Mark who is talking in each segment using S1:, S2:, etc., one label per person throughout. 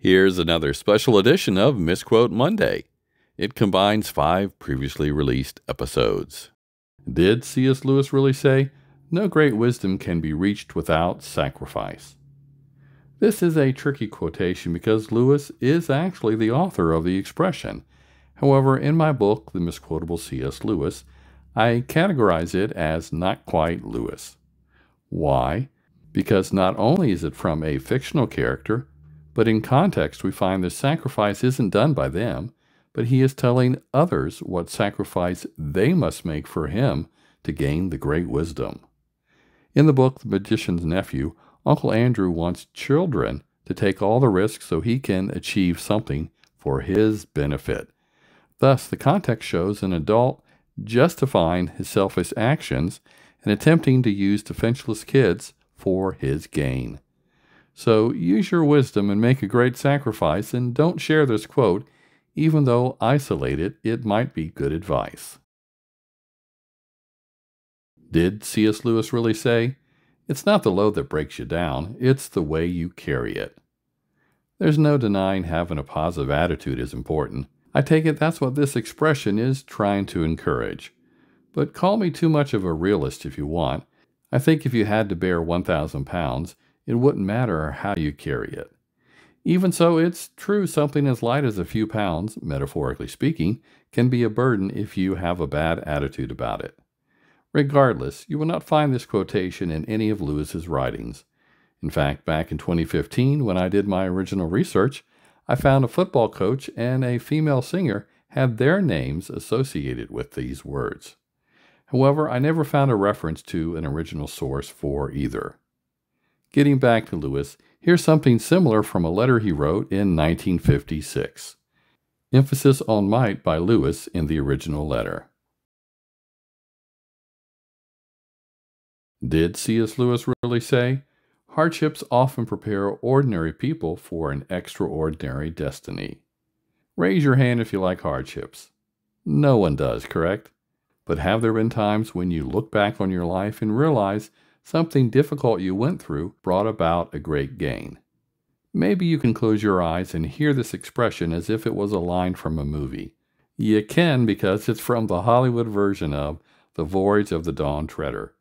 S1: Here's another special edition of Misquote Monday. It combines 5 previously released episodes. Did C.S. Lewis really say, "No great wisdom can be reached without sacrifice"? This is a tricky quotation because Lewis is actually the author of the expression. However, in my book, The Misquotable C.S. Lewis, I categorize it as not quite Lewis. Why? Because not only is it from a fictional character, but in context we find the sacrifice isn't done by them, but he is telling others what sacrifice they must make for him to gain the great wisdom. In the book The Magician's Nephew, Uncle Andrew wants children to take all the risks so he can achieve something for his benefit. Thus, the context shows an adult justifying his selfish actions and attempting to use defenseless kids for his gain. So use your wisdom and make a great sacrifice, and don't share this quote. Even though isolated, it might be good advice. Did C.S. Lewis really say, "It's not the load that breaks you down, it's the way you carry it"? There's no denying having a positive attitude is important. I take it that's what this expression is trying to encourage. But call me too much of a realist if you want. I think if you had to bear 1,000 pounds, it wouldn't matter how you carry it. Even so, it's true something as light as a few pounds, metaphorically speaking, can be a burden if you have a bad attitude about it. Regardless, you will not find this quotation in any of Lewis's writings. In fact, back in 2015, when I did my original research, I found a football coach and a female singer had their names associated with these words. However, I never found a reference to an original source for either. Getting back to Lewis, here's something similar from a letter he wrote in 1956. Emphasis on might by Lewis in the original letter. Did C.S. Lewis really say, "Hardships often prepare ordinary people for an extraordinary destiny"? Raise your hand if you like hardships. No one does, correct? But have there been times when you look back on your life and realize something difficult you went through brought about a great gain? Maybe you can close your eyes and hear this expression as if it was a line from a movie. You can, because it's from the Hollywood version of The Voyage of the Dawn Treader.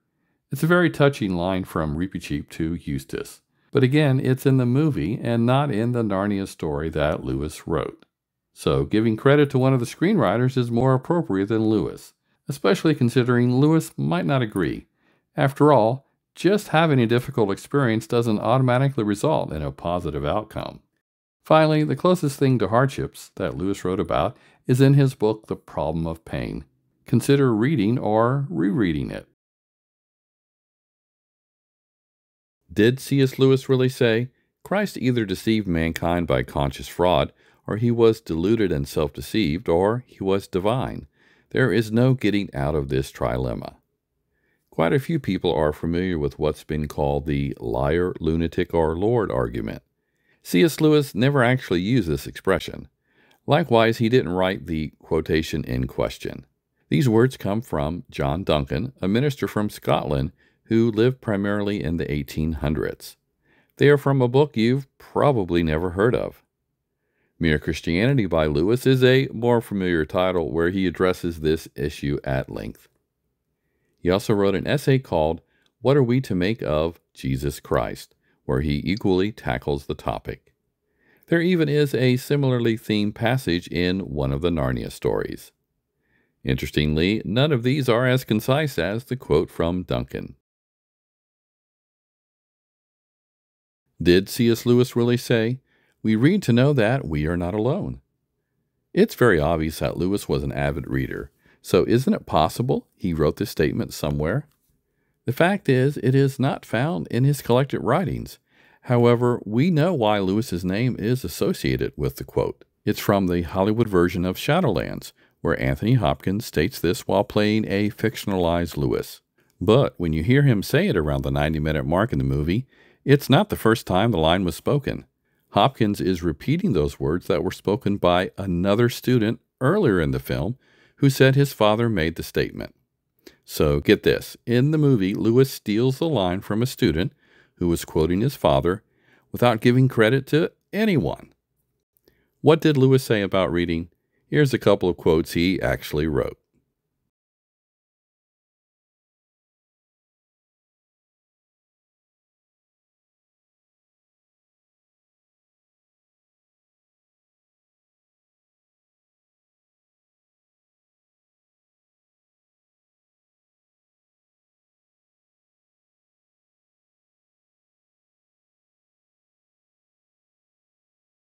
S1: It's a very touching line from Reepicheep to Eustace. But again, it's in the movie and not in the Narnia story that Lewis wrote. So giving credit to one of the screenwriters is more appropriate than Lewis, especially considering Lewis might not agree. After all, just having a difficult experience doesn't automatically result in a positive outcome. Finally, the closest thing to hardships that Lewis wrote about is in his book, The Problem of Pain. Consider reading or rereading it. Did C.S. Lewis really say, "Christ either deceived mankind by conscious fraud, or he was deluded and self-deceived, or he was divine? There is no getting out of this trilemma"? Quite a few people are familiar with what's been called the liar, lunatic, or Lord argument. C.S. Lewis never actually used this expression. Likewise, he didn't write the quotation in question. These words come from John Duncan, a minister from Scotland who lived primarily in the 1800s. They are from a book you've probably never heard of. Mere Christianity by Lewis is a more familiar title where he addresses this issue at length. He also wrote an essay called "What Are We to Make of Jesus Christ?", where he equally tackles the topic. There even is a similarly themed passage in one of the Narnia stories. Interestingly, none of these are as concise as the quote from Duncan. Did C.S. Lewis really say, "We read to know that we are not alone"? It's very obvious that Lewis was an avid reader. So isn't it possible he wrote this statement somewhere? The fact is, it is not found in his collected writings. However, we know why Lewis's name is associated with the quote. It's from the Hollywood version of Shadowlands, where Anthony Hopkins states this while playing a fictionalized Lewis. But when you hear him say it around the 90-minute mark in the movie, it's not the first time the line was spoken. Hopkins is repeating those words that were spoken by another student earlier in the film, who said his father made the statement. So get this, in the movie, Lewis steals the line from a student who was quoting his father without giving credit to anyone. What did Lewis say about reading? Here's a couple of quotes he actually wrote.